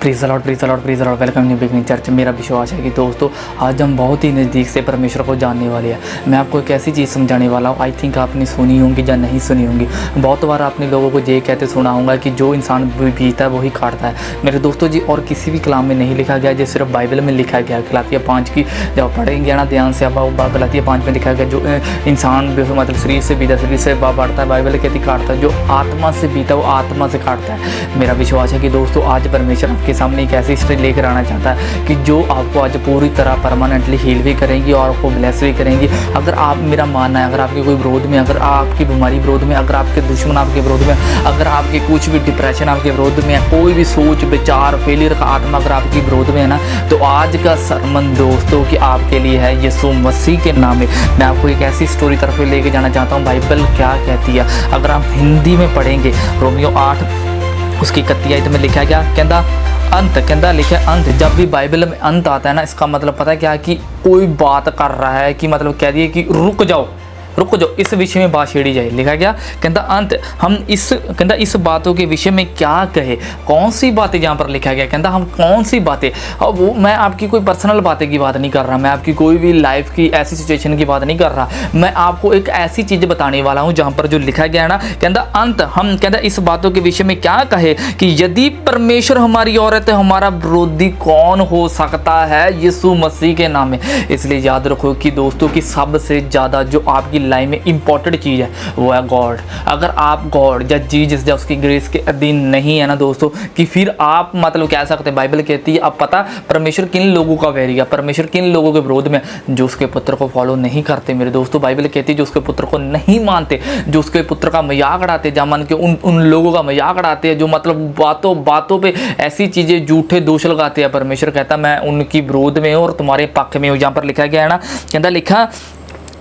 Praise the Lord, praise the Lord, praise the Lord. Welcome new beginning church. मेरा विश्वास है कि दोस्तों आज हम बहुत ही नज़दीक से परमेश्वर को जानने वाले हैं। मैं आपको एक ऐसी चीज़ समझाने वाला हूँ, आई थिंक आपने सुनी होंगी या नहीं सुनी होंगी। बहुत बार आपने लोगों को ये कहते सुना होगा कि जो इंसान बीता है वही काटता है। मेरे दोस्तों जी, और किसी भी कलाम में नहीं लिखा गया, जो सिर्फ बाइबल में लिखा गया। गलातिया 5 की जब पढ़ेंगे ना ध्यान से, अब गलातिया 5 में लिखा गया जो इंसान मतलब शरीर से बीता, शरीर से बढ़ता है, बाइबल कहती काटता है। जो आत्मा से बीता वो आत्मा से काटता है। मेरा विश्वास है कि दोस्तों आज परमेश्वर आपके सामने एक ऐसी हिस्ट्री लेकर आना चाहता है कि जो आपको आज पूरी तरह परमानेंटली हील भी करेंगी और आपको ब्लेस भी करेंगी। अगर आप, मेरा मानना है, अगर आपके कोई विरोध में, अगर आपकी बीमारी विरोध में, अगर आपके दुश्मन आपके विरोध में, अगर आपके कुछ भी डिप्रेशन आपके विरोध में है, कोई भी सोच विचार फेलियर का आत्मा अगर आपके विरोध में है ना, तो आज का सरमन दोस्तों कि आपके लिए है। यीशु मसीह के नाम में मैं आपको एक ऐसी स्टोरी तरफ लेके जाना चाहता हूँ। बाइबल क्या कहती है, अगर आप हिंदी में पढ़ेंगे, रोमियो 8 उसकी 31 में लिखा गया, कहता अंत, कहता लिखा अंत। जब भी बाइबल में अंत आता है ना, इसका मतलब पता है क्या है कि कोई बात कर रहा है, कि मतलब कह दिए कि रुक जाओ, इस विषय में बात छेड़ी जाए। लिखा गया कहता अंत, हम कहता इस बातों के विषय में क्या कहे। कौन सी बातें यहाँ पर लिखा गया, कहता हम कौन सी बातें। अब वो मैं आपकी कोई पर्सनल बातें की बात नहीं कर रहा, मैं आपकी कोई भी लाइफ की ऐसी सिचुएशन की बात नहीं कर रहा। मैं आपको एक ऐसी चीज़ बताने वाला हूँ जहाँ पर जो लिखा गया है ना, कहता अंत, हम कहता इस बातों के विषय में क्या कहे कि यदि परमेश्वर हमारी ओर है तो हमारा विरोधी कौन हो सकता है। यीशु मसीह के नाम में। इसलिए याद रखो कि दोस्तों की सबसे ज़्यादा जो आपकी लाइफ में इंपॉर्टेंट चीज़ है वो है गॉड। अगर आप गॉड या जीसस या उसकी ग्रेस के अधीन नहीं है ना दोस्तों, कि फिर आप मतलब कह सकते हैं, बाइबल कहती है अब पता परमेश्वर किन लोगों का वैरी है, परमेश्वर किन लोगों के विरोध में, जो उसके पुत्र को फॉलो नहीं करते। मेरे दोस्तों बाइबल कहती है जो उसके पुत्र को नहीं मानते, जो उसके पुत्र का मजाक उड़ाते, जामन के उन लोगों का मजाक उड़ाते हैं, जो मतलब बातों बातों पे ऐसी चीज़ें झूठे दोष लगाते हैं। परमेश्वर कहता मैं उनकी विरोध में हूँ और तुम्हारे पक्ष में हूँ। जहाँ पर लिखा गया है ना,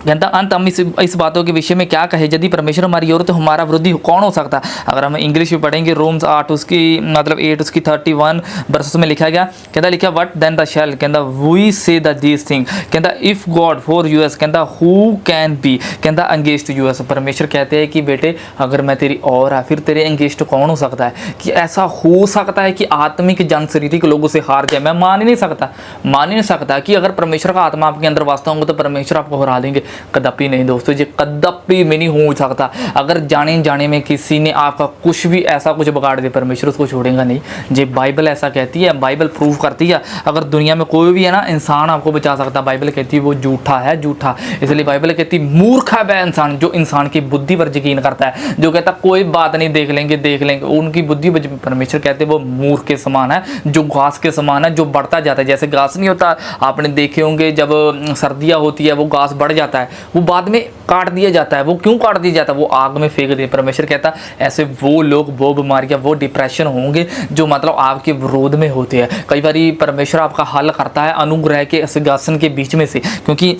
कहता अंत, हम इस बातों के विषय में क्या कहे, यदि परमेश्वर हमारी ओर तो हमारा विरोधी कौन हो सकता है। अगर हम इंग्लिश में पढ़ेंगे, रोम्स 8 उसकी मतलब 8 उसकी 31 वर्सेस में लिखा गया, कहता लिखा व्हाट देन द शैल, कहता वी से द दिस थिंग, कहता इफ गॉड फॉर यूएस, कहता हु कैन बी, कहता अगेंस्ट यूएस। परमेश्वर कहते हैं कि बेटे अगर मैं तेरी और है फिर तेरे अगेंस्ट कौन हो सकता है। कि ऐसा हो सकता है कि आत्मिक जन शारीरिक लोगों से हार जाए। मैं मान ही नहीं सकता कि अगर परमेश्वर का आत्मा आपके अंदर वास्ता होगा तो परमेश्वर आपको हरा देंगे। कदापि नहीं दोस्तों, ये कदापि में नहीं हो सकता। अगर जाने में किसी ने आपका कुछ भी ऐसा कुछ बिगाड़ दे, परमेश्वर उसको छोड़ेगा नहीं। ये बाइबल ऐसा कहती है, बाइबल प्रूव करती है। अगर दुनिया में कोई भी है ना इंसान आपको बचा सकता, बाइबल कहती है वो झूठा है, झूठा। इसलिए बाइबल कहती है मूर्ख है वह इंसान जो इंसान की बुद्धि पर यकीन करता है, जो कहता कोई बात नहीं देख लेंगे, उनकी बुद्धि। परमेश्वर कहते हैं वो मूर्ख के समान है, जो घास के समान है, जो बढ़ता जाता है। जैसे घास नहीं होता, आपने देखे होंगे जब सर्दियाँ होती है वो घास बढ़ जाता है, वो बाद में काट दिया जाता है। वो क्यों काट दिया जाता है, वो आग में फेंक दिया। परमेश्वर कहता ऐसे वो लोग, वो बीमारियां, वो डिप्रेशन होंगे जो मतलब आपके विरोध में होते हैं। कई बार परमेश्वर आपका हल करता है अनुग्रह के सिंहासन के बीच में से। क्योंकि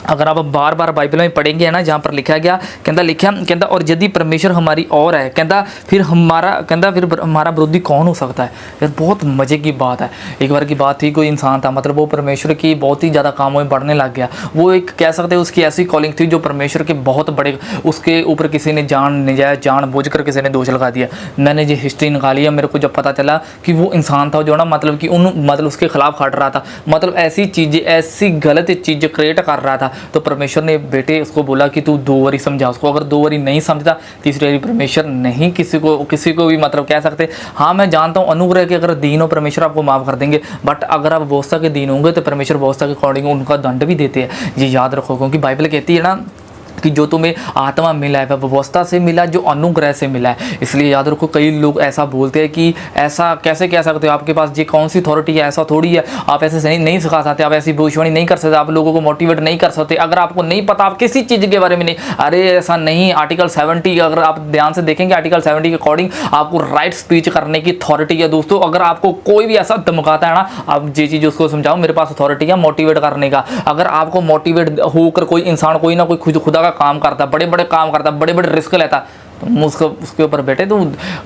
अगर आप बार बार बाइबल में पढ़ेंगे ना, जहाँ पर लिखा गया कहता और यदि परमेश्वर हमारी ओर है, कहता फिर हमारा विरोधी कौन हो सकता है। यार बहुत मज़े की बात है। एक बार की बात थी, कोई इंसान था, मतलब वो परमेश्वर की बहुत ही ज़्यादा कामों में बढ़ने लग गया। वो एक कह सकते हैं उसकी ऐसी कॉलिंग थी जो परमेश्वर के बहुत बड़े, उसके ऊपर किसी ने जानबूझ कर किसी ने दोष लगा दिया। मैंने ये हिस्ट्री निकाली है, मेरे को जब पता चला कि वो इंसान था जो ना मतलब कि मतलब उसके खिलाफ खट रहा था, मतलब ऐसी चीज़ें, ऐसी गलत चीज़ें क्रिएट कर रहा था। तो परमेश्वर ने बेटे उसको बोला कि तू 2 बारी समझा उसको। अगर 2 बारी नहीं समझता, तीसरी बारी परमेश्वर नहीं किसी को भी मतलब कह सकते। हाँ मैं जानता हूँ अनुग्रह के अगर दीन हो परमेश्वर आपको माफ़ कर देंगे, बट अगर आप व्यवस्था के दीन होंगे तो परमेश्वर व्यवस्था के अकॉर्डिंग उनका दंड भी देते हैं। ये याद रखो, क्योंकि बाइबल कहती है ना कि जो तुम्हें आत्मा मिला है वह व्यवस्था से मिला, जो अनुग्रह से मिला है। इसलिए याद रखो, कई लोग ऐसा बोलते हैं कि ऐसा कैसे कह सकते हो, आपके पास ये कौन सी अथॉरिटी है, ऐसा थोड़ी है, आप ऐसे नहीं सिखा सकते, आप ऐसी भविष्यवाणी नहीं कर सकते, आप लोगों को मोटिवेट नहीं कर सकते। अगर आपको नहीं पता, आप किसी चीज़ के बारे में नहीं, अरे ऐसा नहीं। आर्टिकल 70 अगर आप ध्यान से देखेंगे, आर्टिकल 70 के अकॉर्डिंग आपको राइट स्पीच करने की अथॉरिटी है दोस्तों। अगर आपको कोई भी ऐसा धमकाता है ना, आप ये चीज़ उसको समझाओ मेरे पास अथॉरिटी है मोटिवेट करने का। अगर आपको मोटिवेट होकर कोई इंसान कोई ना कोई खुदा का काम करता, बड़े काम करता, बड़े रिस्क लेता, तो उसके ऊपर बैठे तो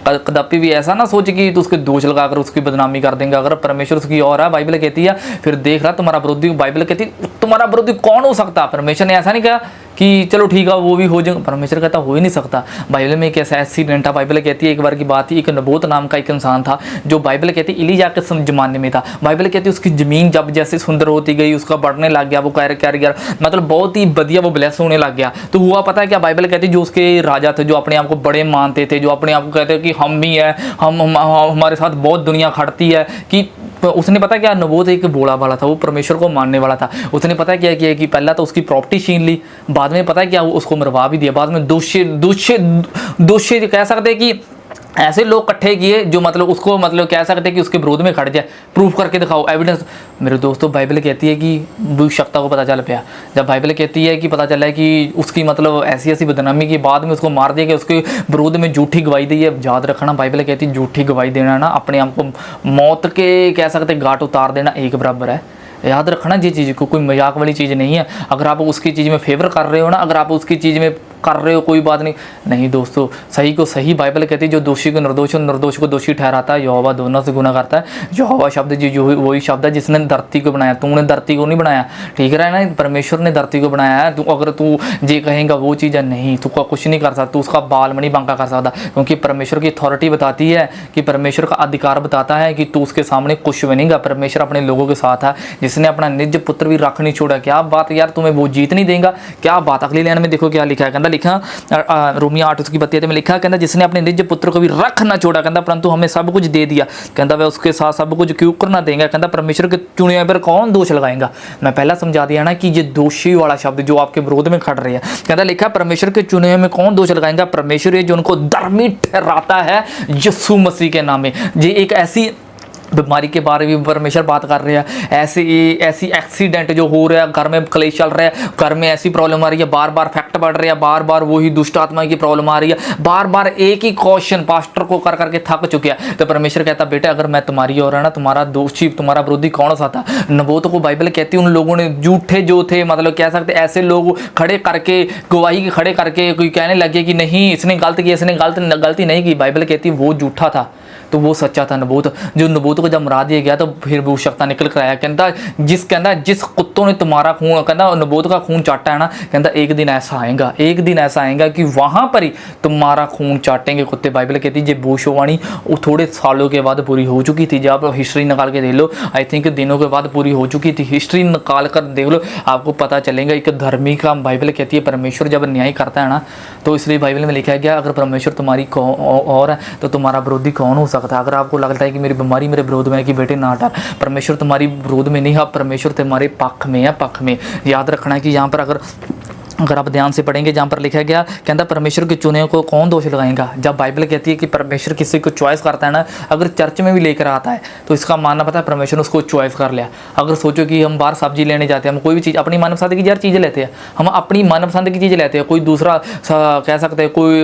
कदापि भी ऐसा ना सोच कि तो उसके दोष लगाकर उसकी बदनामी कर देंगे। अगर परमेश्वर उसकी और है, बाइबल कहती है फिर देख रहा तुम्हारा विरोधी, बाइबल कहती है तुम्हारा विरोधी कौन हो सकता। परमेश्वर ने ऐसा नहीं कहा कि चलो ठीक है वो भी हो जाएगा। परमेश्वर कहता हो ही नहीं सकता। बाइबल में एक ऐसा एक्सीडेंट था, बाइबल कहती है एक बार की बात थी, एक नबोत नाम का एक इंसान था जो बाइबल कहती है इलीजा के ज़माने में था। बाइबल कहती है उसकी ज़मीन जब जैसे सुंदर होती गई उसका बढ़ने लग गया, वो कह गया मतलब बहुत ही बढ़िया वो ब्लेस होने लग गया। तो हुआ पता है क्या, बाइबल कहती है जो उसके राजा थे, जो अपने आप को बड़े मानते थे, जो अपने आप को कहते हैं कि हम ही है, हम हमारे साथ बहुत दुनिया खड़ती है, कि उसने पता क्या, नबोत एक बोला वाला था, वो परमेश्वर को मानने वाला था। उसने पता क्या किया कि पहला तो उसकी प्रॉपर्टी छीन ली, बाद में पता क्या उसको मरवा भी दिया, बाद में दोषी कह सकते हैं कि ऐसे लोग इकट्ठे किए जो मतलब उसको मतलब कह सकते हैं कि उसके विरोध में खड़ जाए, प्रूफ करके दिखाओ, एविडेंस। मेरे दोस्तों बाइबल कहती है कि भविष्यवक्ता को पता चल पाया, जब बाइबल कहती है कि पता चला है कि उसकी मतलब ऐसी ऐसी बदनामी की, बाद में उसको मार दिया कि उसके विरोध में झूठी गवाही दी है। याद रखना बाइबल कहती है झूठी गवाही देना ना अपने आप को मौत के कह सकते घाट उतार देना एक बराबर है। याद रखना ये चीज़ को कोई मजाक वाली चीज़ नहीं है। अगर आप उसकी चीज़ में फेवर कर रहे हो ना, अगर आप उसकी चीज़ में कर रहे हो कोई बात नहीं दोस्तों, सही को सही बाइबल कहती है, जो दोषी को निर्दोष और निर्दोष को दोषी ठहराता है यहोवा दोनों से गुनाह करता है। यहोवा शब्द जो वही शब्द है जिसने धरती को बनाया, तूने धरती को नहीं बनाया, ठीक है ना, परमेश्वर ने धरती को बनाया है। तू अगर तू ये कहेगा वो चीज़ है, नहीं तू कुछ नहीं कर सकता, तू उसका बाल नहीं बांका कर सकता, क्योंकि परमेश्वर की अथॉरिटी बताती है कि परमेश्वर का अधिकार बताता है कि तू उसके सामने कुछ बनेगा। परमेश्वर अपने लोगों के साथ है, जिसने अपना निज पुत्र भी रख नहीं छोड़ा। क्या बात यार, तुम्हें वो जीत नहीं देगा, क्या बात। अगली लाइन में देखो क्या लिखा है, कहता लिखा रोमियो 8:32 में लिखा, कहता जिसने अपने निज पुत्र को भी रख ना छोड़ा, कहता परंतु हमें सब कुछ दे दिया, कहता वह उसके साथ सब कुछ क्यों करना देगा, कहता परमेश्वर के चुने हुए पर कौन दोष लगाएगा। मैं पहला समझा दिया ना कि ये दोषी वाला शब्द जो आपके विरोध में खड़ रहे हैं, कहता लिखा परमेश्वर के चुने हुए में कौन दोष लगाएगा, परमेश्वर है जो उनको धर्मी ठहराता है यीशु मसीह के नाम में। ये एक ऐसी बीमारी के बारे में परमेश्वर बात कर रहे हैं, ऐसी एक्सीडेंट जो हो रहा है, घर में क्लेश चल रहा है, घर में ऐसी प्रॉब्लम आ रही है, बार बार फैक्ट बढ़ रही है, बार बार वही दुष्ट आत्मा की प्रॉब्लम आ रही है, बार बार एक ही क्वेश्चन पास्टर को कर करके थक चुके हैं। तो परमेश्वर कहता बेटा अगर मैं तुम्हारी और है ना, तुम्हारा दोषी तुम्हारा विरोधी कौन सा था। नबोत को बाइबल कहती है उन लोगों ने झूठे जो थे, मतलब कह सकते ऐसे लोग खड़े करके गवाही खड़े करके कोई कहने लगे कि नहीं इसने गलत किया, इसने गलती नहीं की। बाइबल कहती है वो झूठा था तो वो सच्चा था नबूत। जो नबूत को जब मरा दिया गया तो फिर भविष्यवक्ता निकल कर आया, कहता जिस कुत्तों ने तुम्हारा खून, कहता नबूत का खून चाटा है ना, कहता एक दिन ऐसा आएगा कि वहां पर ही तुम्हारा खून चाटेंगे कुत्ते। बाइबल कहती है ये भविष्यवाणी वो थोड़े सालों के बाद पूरी हो चुकी थी। जब आप हिस्ट्री निकाल के देख लो, आई थिंक दिनों के बाद पूरी हो चुकी थी। हिस्ट्री निकाल कर देख लो, आपको पता चलेगा। एक धर्मी का बाइबल कहती है परमेश्वर जब न्याय करता है ना, तो इसलिए बाइबल में लिखा गया अगर परमेश्वर तुम्हारी और है तो तुम्हारा विरोधी कौन हो सकता है। अगर आपको लगता है कि मेरी बीमारी मेरे विरोध में है कि बेटे ना डर, परमेश्वर तुम्हारी विरोध में नहीं है, परमेश्वर तुम्हारे पक्ष में है, पक्ष में। याद रखना है कि यहाँ पर अगर आप ध्यान से पढ़ेंगे, जहाँ पर लिखा गया कहता परमेश्वर के चुने को कौन दोष लगाएगा। जब बाइबल कहती है कि परमेश्वर किसी को चॉइस करता है ना, अगर चर्च में भी लेकर आता है तो इसका मानना पता है परमेश्वर ने उसको चॉइस कर लिया। अगर सोचो कि हम बाहर सब्जी लेने जाते हैं, हम कोई भी चीज़ अपनी मनपसंद की यार चीज़ें लेते हैं, हम अपनी मनपसंद की चीज़ें लेते हैं। कोई दूसरा कह सकते हैं कोई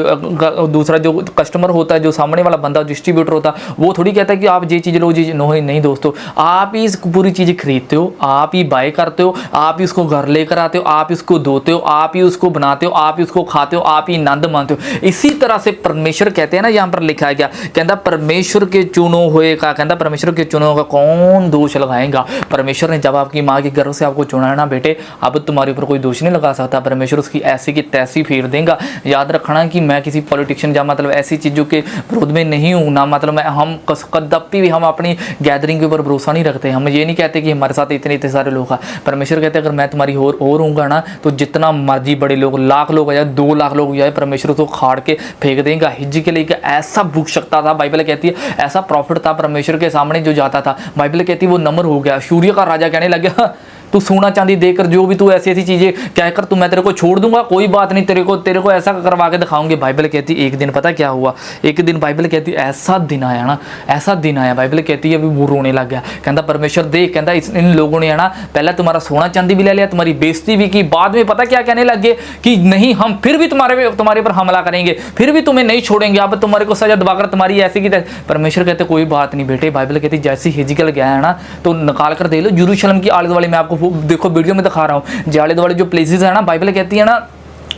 दूसरा जो कस्टमर होता है, जो सामने वाला बंदा डिस्ट्रीब्यूटर होता है, वो थोड़ी कहता है कि आप ये चीज़ लो जी। नहीं दोस्तों, आप ही पूरी चीज़ें खरीदते हो, आप ही बाय करते हो, आप ही उसको घर लेकर आते हो, आप इसको धोते हो, आप ही उसको बनाते हो, आप ही उसको खाते हो, आप ही आनंद मानते हो। इसी तरह से परमेश्वर कहते हैं ना, यहाँ पर लिखा गया कहता परमेश्वर के चुनो हुए का, कहता परमेश्वर के चुनो का कौन दोष लगाएगा। परमेश्वर ने जब आपकी माँ के गर्भ से आपको चुना है ना बेटे, अब तुम्हारे ऊपर कोई दोष नहीं लगा सकता। परमेश्वर उसकी ऐसी की तैसी फेर देगा। याद रखना कि मैं किसी पॉलिटिशियन या मतलब ऐसी चीज़ों के विरोध में नहीं हूँ ना, मतलब हम कदपी भी हम अपनी गैदरिंग के ऊपर भरोसा नहीं रखते। हम ये नहीं कहते कि हमारे साथ इतने सारे लोग हैं। परमेश्वर कहते हैं अगर मैं तुम्हारी और होऊंगा ना, तो जितना मर्जी बड़े लोग, लाख लोग आ जाए, 2 लाख लोग जाए, परमेश्वर उसको खाड़ के फेंक देगा। हिज्जी के लिए ऐसा भूख सकता था, बाइबल कहती है ऐसा प्रॉफिट था परमेश्वर के सामने जो जाता था। बाइबल कहती है वो नम्र हो गया, सूर्य का राजा कहने लग गया तू सोना चांदी देकर जो भी तू ऐसी चीजें कहकर तू मैं तेरे को छोड़ दूंगा, कोई बात नहीं, तेरे को ऐसा करवा के दिखाऊंगी। बाइबल कहती है एक दिन पता क्या हुआ, एक दिन बाइबल कहती है ऐसा दिन आया ना, ऐसा दिन आया, बाइबल कहती है अभी वो रोने लग गया। कहता परमेश्वर देख, कहता इन लोगों ने है ना पहले तुम्हारा सोना चांदी भी ले लिया, तुम्हारी बेइज्जती भी की, बाद में पता क्या कहने लग गए कि नहीं हम फिर भी तुम्हारे पर हमला करेंगे, फिर भी तुम्हें नहीं छोड़ेंगे, अब तुम्हारे को सजा दबाकर तुम्हारी ऐसी की। परमेश्वर कहते कोई बात नहीं बेटे, बाइबल कहती जैसी हिजकिय्याह गया है ना तो निकाल कर दे लो यरूशलेम की आले दुआले। मैं आपको देखो वीडियो में दिखा रहा हूँ, आले दुआले जो प्लेसेस है ना, बाइबल कहती है ना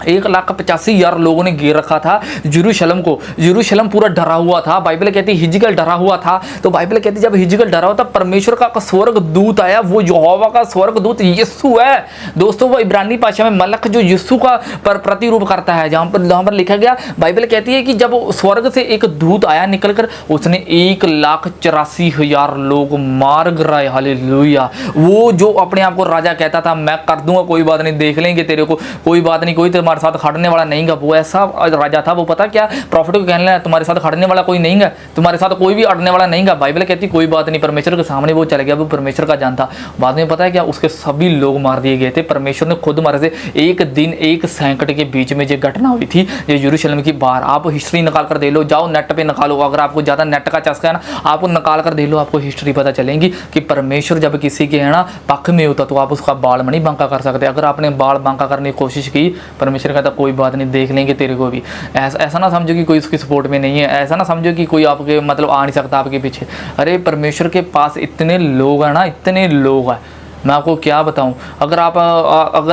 1,85,000 लोगों ने घेर रखा था यरूशलेम को। यरूशलेम पूरा डरा हुआ था। बाइबल कहती है हिजकिय्याह डरा हुआ था। तो बाइबल कहती है जब हिजकिय्याह डरा हुआ था, परमेश्वर का स्वर्ग दूत आया। वो यहोवा का स्वर्ग दूत यीशु है दोस्तों। वो इब्रानी भाषा में मलक जो यीशु का प्रतिरूप करता है, जहाँ पर लिखा गया, बाइबल कहती है कि जब स्वर्ग से एक दूत आया निकलकर, उसने 1,84,000 लोग मार गिराए। हालेलुया। वो जो अपने आप को राजा कहता था, मैं कर दूंगा, कोई बात नहीं, देख लेंगे तेरे को, कोई बात नहीं, कोई तुम्हारे साथ खड़ने वाला नहीं है, वो ऐसा राजा था। वो पता क्या प्रॉफिट को कहने लगा, तुम्हारे साथ खड़ने वाला कोई नहीं है, तुम्हारे साथ कोई भी अड़ने वाला नहीं है। बाइबल कहती कोई बात नहीं, परमेश्वर के सामने वो चल गया, वो परमेश्वर का जान था। बाद में पता है क्या, उसके सभी लोग मार दिए गए थे। परमेश्वर ने खुद मारे थे। एक दिन एक सैकड़े के बीच में ये घटना हुई थी, ये यरूशलेम की बाहर। आप हिस्ट्री निकाल कर दे लो, जाओ नेट पे निकालो, अगर आपको ज़्यादा नेट का चस्का है ना, आपको निकाल कर दे लो, आपको हिस्ट्री पता चलेगी कि परमेश्वर जब किसी के है ना पक्ष में होता तो आप उसका बाल नहीं बांका कर सकते। अगर आपने बाल बांका करने की कोशिश की, परमेश्वर कहता कोई बात नहीं, देख लेंगे तेरे को भी। ऐसा ना समझो कि कोई उसकी सपोर्ट में नहीं है, ऐसा ना समझो कि कोई आपके मतलब आ नहीं सकता आपके पीछे। अरे परमेश्वर के पास इतने लोग हैं ना, इतने लोग हैं, मैं आपको क्या बताऊं। अगर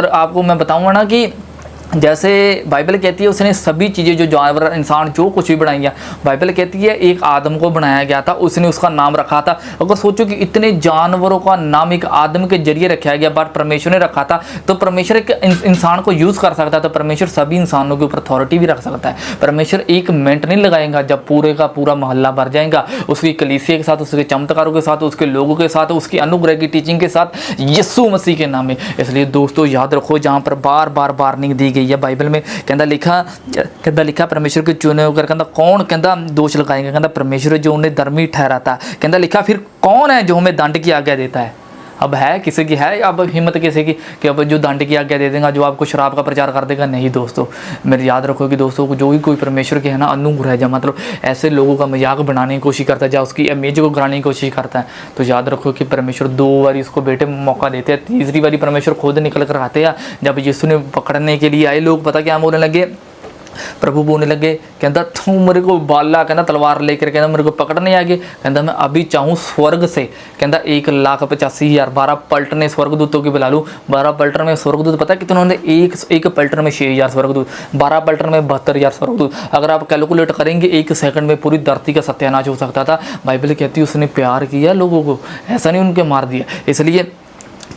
आपको मैं बताऊंगा ना कि जैसे बाइबल कहती है उसने सभी चीज़ें, जो जानवर, इंसान, जो कुछ भी बनाई है, बाइबल कहती है एक आदम को बनाया गया था, उसने उसका नाम रखा था। अगर सोचो कि इतने जानवरों का नाम एक आदम के जरिए रखा गया, बट परमेश्वर ने रखा था, तो परमेश्वर एक इंसान को यूज़ कर सकता है, तो परमेश्वर सभी इंसानों के ऊपर अथॉरिटी भी रख सकता है। परमेश्वर एक मिनट नहीं लगाएगा, जब पूरे का पूरा मोहल्ला भर जाएगा उसकी कलीसिया के साथ, उसके चमत्कारों के साथ, उसके लोगों के साथ, उसकी अनुग्रह की टीचिंग के साथ, यीशु मसीह के नाम में। इसलिए दोस्तों याद रखो, जहाँ पर बार बार वार्निंग दी गई है बाइबल में, कहता लिखा परमेश्वर के चुने होकर कहता कौन कहता दोष लगाएंगे, कहता परमेश्वर जो उन्हें धर्मी ठहराता है। कहता लिखा फिर कौन है जो हमें दंड की आज्ञा देता है। अब है किसी की, है अब हिम्मत किसी की कि अब जो दंड की आज्ञा दे देगा, जो आपको शराब का प्रचार कर देगा? नहीं दोस्तों, मेरे याद रखो कि दोस्तों जो भी कोई परमेश्वर के है ना अनुग्रह, जा मतलब ऐसे लोगों का मजाक बनाने की कोशिश करता है, या उसकी इमेज को गिराने की कोशिश करता है, तो याद रखो कि परमेश्वर 2 बार इसको बेटे मौका देते हैं, तीसरी बारी परमेश्वर खुद निकल कर आते हैं। जब यीशु ने पकड़ने के लिए आए लोग, पता क्या बोलने लगे, प्रभु बोलने लगे, कहता तू मेरे को बाला, कहता तलवार लेकर, कहता मेरे को पकड़ने आ गए, कहता मैं अभी चाहूँ स्वर्ग से, कहता 1,85,000 12 पलटने स्वर्गदूतों की बुला लूँ। 12 पलटन में स्वर्गदूत पता है कितने होंगे? एक पलटन में 6,000 स्वर्गदूत, 12 पलटन में 72,000 स्वर्गदूत। अगर आप कैलकुलेट करेंगे, 1 सेकंड में पूरी धरती का सत्यानाश हो सकता था। बाइबल कहती है उसने प्यार किया लोगों को, ऐसा नहीं उनके मार दिया। इसलिए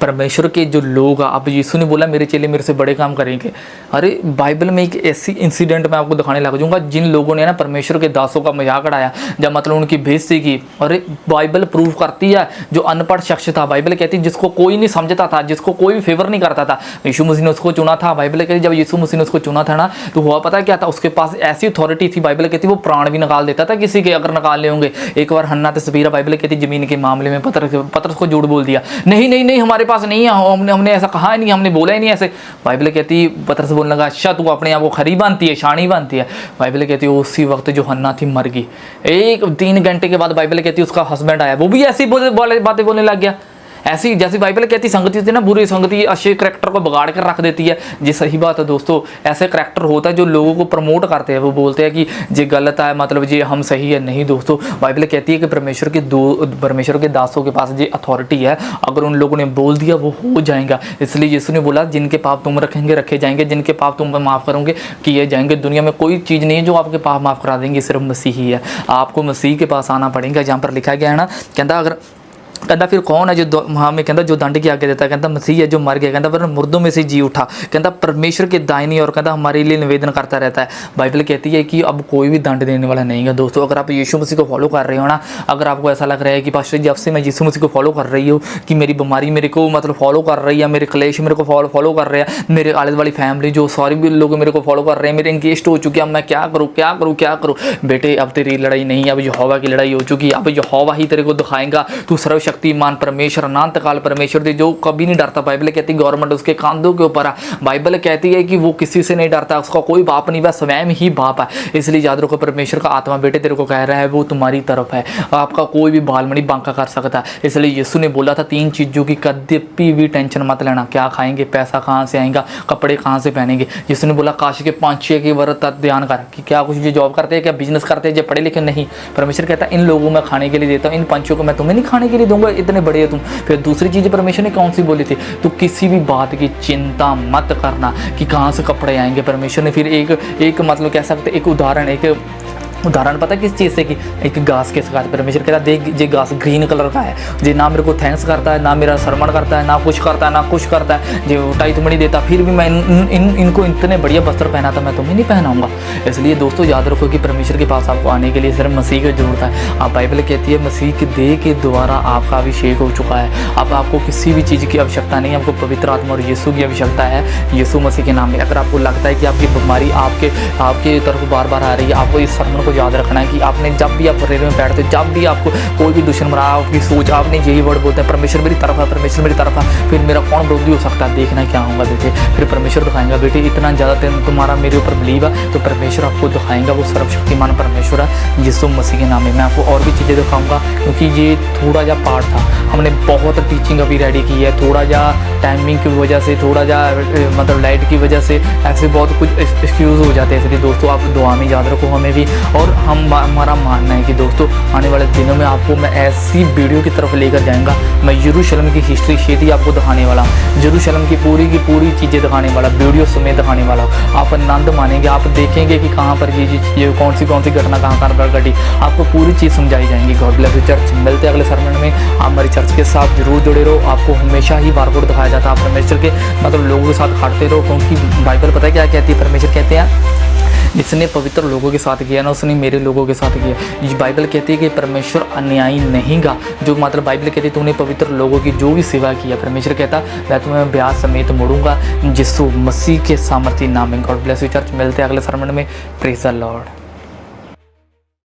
परमेश्वर के जो लोग, अब यीशु ने बोला मेरे चेले मेरे से बड़े काम करेंगे। अरे बाइबल में एक ऐसी इंसिडेंट मैं आपको दिखाने लग जाऊंगा, जिन लोगों ने ना परमेश्वर के दासों का मजाक उड़ाया, जब मतलब उनकी बेइज्जती की। अरे बाइबल प्रूव करती है, जो अनपढ़ शख्स था, बाइबल कहती है जिसको कोई नहीं समझता था, जिसको कोई भी फेवर नहीं करता था, यीशु मसीह ने उसको चुना था। बाइबल कहती जब यीशु मसीह ने उसको चुना था ना, तो हुआ पता क्या था, उसके पास ऐसी अथॉरिटी थी, बाइबल कहती वो प्राण भी निकाल देता था किसी के, अगर निकालने होंगे। एक बार हन्ना ते सफीरा, बाइबल कहती जमीन के मामले में पतरस को झूठ बोल दिया, नहीं हमारे पास नहीं है, हमने ऐसा कहा ही नहीं, हमने बोला ही नहीं ऐसे। बाइबल कहती पतरस बोलने लगा, अच्छा तू अपने आप को खरी बांधती है, शानी बांधती है। बाइबल कहती है उसी वक्त जो हन्ना थी मर गई। 3 घंटे के बाद बाइबल कहती है उसका हस्बैंड आया, वो भी ऐसी बातें बोलने लग गया। ऐसी जैसी बाइबल कहती संगति होती है ना, बुरी संगति अच्छे करैक्टर को बिगाड़ कर रख देती है। जी सही बात है दोस्तों, ऐसे करैक्टर होता है जो लोगों को प्रमोट करते हैं, वो बोलते हैं कि ये गलत है, मतलब ये हम सही है। नहीं दोस्तों, बाइबल कहती है कि परमेश्वर के दासों के पास ये अथॉरिटी है, अगर उन लोगों ने बोल दिया वो हो जाएगा। इसलिए यीशु ने बोला जिनके पाप तुम रखेंगे रखे जाएंगे, जिनके पाप तुम माफ़ करोगे किए जाएंगे। दुनिया में कोई चीज़ नहीं है जो आपके पाप माफ़ करा देंगे, सिर्फ मसीह ही है। आपको मसीह के पास आना पड़ेगा, जहाँ पर लिखा गया है ना, कहता फिर कौन है जो हमें कहता जो दंड की आज्ञा देता है, कहता मसीह है जो मर गया, कहता पर मुर्दों में से जी उठा, कहता परमेश्वर के दाहिनी और कहता हमारे लिए निवेदन करता रहता है। बाइबल कहती है कि अब कोई भी दंड देने वाला नहीं है दोस्तों। अगर आप यीशु मसीह को फॉलो कर रहे हो ना, अगर आपको ऐसा लग रहा है कि पास्टर जब से मैं यीशु मसीह को फॉलो कर रही हूँ कि मेरी बीमारी मेरे को मतलब फॉलो कर रही है, मेरे क्लेश मेरे को फॉलो कर रहे हैं, मेरे आले वाली फैमिली जो सारी भी लोग मेरे को फॉलो कर रहे हैं, मेरे एंगेज हो चुके हैं, अब मैं क्या करूँ। बेटे अब तेरी लड़ाई नहीं है, अब यहोवा की लड़ाई हो चुकी है। अब यहोवा ही तेरे को दिखाएगा, तू सर्वशक्तिमान परमेश्वर अनंत काल परमेश्वर दे जो कभी नहीं डरता। बाइबल कहती है गवर्नमेंट उसके कांधों के ऊपर है। बाइबल कहती है कि वो किसी से नहीं डरता, उसका कोई बाप नहीं, वह स्वयं ही बाप है। इसलिए याद रखो परमेश्वर का आत्मा बेटे तेरे को कह रहा है वो तुम्हारी तरफ है, आपका कोई भी बाल नहीं बांका कर सकता। इसलिए यीशु ने बोला था 3 चीज़ों की कभी भी टेंशन मत लेना, क्या खाएंगे, पैसा कहाँ से आएगा, कपड़े कहाँ से पहनेंगे। यीशु ने बोला काश के 5-6 की व्रत ध्यान कर कि क्या कुछ जो जॉब करते हैं, क्या बिजनेस करते हैं, जो पढ़े लिखे नहीं। परमेश्वर कहता है इन लोगों में खाने के लिए देता हूँ, इन पंछियों को मैं तुम्हें नहीं खाने के लिए दूंगा। इतने बड़े हो तुम। फिर दूसरी चीज़ परमेश्वर ने कौन सी बोली थी, तो किसी भी बात की चिंता मत करना कि कहाँ से कपड़े आएंगे। परमेश्वर ने फिर एक मतलब कह सकते एक उदाहरण पता है किस चीज़ से कि एक घास के साथ परमेश्वर कहता देख ये घास ग्रीन कलर का है, जे ना मेरे को थैंक्स करता है, ना मेरा सरमण करता है, ना कुछ करता है, ना कुछ करता है, जो टाइट नहीं देता, फिर भी मैं इनको इतने बढ़िया वस्त्र पहना था, मैं तुम्हें नहीं पहनाऊंगा। इसलिए दोस्तों याद रखो कि परमेश्वर के पास आपको आने के लिए सिर्फ मसीह की जरूरत है। आप बाइबल कहती है मसीह के देह के द्वारा आपका अभिषेक हो चुका है। अब आपको किसी भी चीज़ की आवश्यकता नहीं है, आपको पवित्र आत्मा और यीशु की आवश्यकता है, यीशु मसीह के नाम में। अगर आपको लगता है कि आपकी बीमारी आपके तरफ बार बार आ रही है, आपको इस सरमण को याद रखना है कि आपने जब भी आप रेलवे में बैठते हो, जब भी आपको कोई भी दुश्मन रहा, आपकी सोच आपने यही वर्ड बोलते हैं परमेश्वर मेरी तरफ है, परमेश्वर मेरी तरफ है, फिर मेरा कौन विरोधी हो सकता है, देखना क्या होगा बेटे, फिर परमेश्वर दिखाएंगा बेटे इतना ज़्यादा तुम्हारा मेरे ऊपर बिलीव है तो परमेश्वर आपको दिखाएंगा, वो सर्वशक्तिमान परमेश्वर है यीशु मसीह के नाम में। मैं आपको और भी चीज़ें दिखाऊंगा क्योंकि ये थोड़ा जा पार्ट था, हमने बहुत टीचिंग अभी रेडी की है, थोड़ा जा टाइमिंग की वजह से, थोड़ा जा मतलब लाइट की वजह से ऐसे बहुत कुछ एक्सक्यूज़ हो जाते हैं। इसलिए दोस्तों आप दुआ में याद रखो हमें भी, और हमारा मानना है कि दोस्तों आने वाले दिनों में आपको मैं ऐसी वीडियो की तरफ लेकर जाऊंगा, मैं यरूशलेम की हिस्ट्री शेती आपको दिखाने वाला हूँ, यरूशलेम की पूरी चीज़ें दिखाने वाला, वीडियो समेत दिखाने वाला हूँ। आप आनंद मानेंगे, आप देखेंगे कि कहाँ पर ये कौन सी घटना कहाँ पर घटी, आपको पूरी चीज़ समझाई जाएंगी। गॉड ब्लेस यू चर्च, मिलते हैं अगले सरमन में। आप हमारी चर्च के साथ जरूर जुड़े रहो, आपको हमेशा ही बारकोड दिखाया जाता है, आप परमेश्वर के मतलब लोगों के साथ खड़ते रहो, क्योंकि बाइबल पता है क्या कहती है, परमेश्वर कहते हैं जिसने पवित्र लोगों के साथ किया ना उसने मेरे लोगों के साथ किया। ये बाइबल कहती है कि परमेश्वर अन्यायी नहीं गा, जो मतलब बाइबल कहती है तूने पवित्र लोगों की जो भी सेवा किया, परमेश्वर कहता मैं तुम्हें ब्याज समेत मोड़ूंगा यीशु मसीह के सामर्थ्य नाम में। गॉड ब्लेस यू चर्च, मिलते हैं अगले सरमन में। Praise the Lord.